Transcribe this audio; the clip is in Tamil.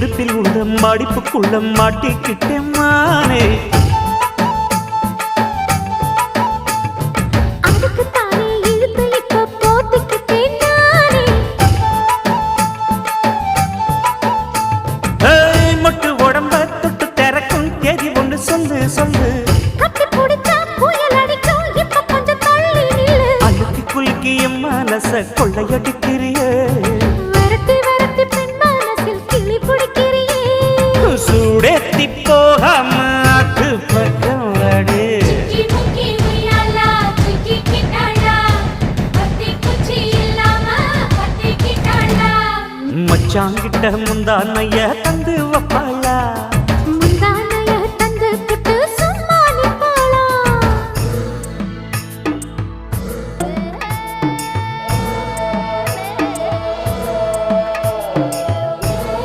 இடுப்பில் உள்ள மடிப்புக்குள்ள மாட்டிக்கிட்டேன் மானே. மொட்டு உடம்ப தொட்டு திறக்கும் தேதி ஒன்று சொல்லு சொல்லு. அழுத்தி குலுக்கி என் மனச கொள்ளையடிக்கிறியே. சூடேத்தி போகாம ஆட்டு பக்கம் வாடு. மச்சாங்கிட்ட முந்தானைய தந்து வப்பாளா.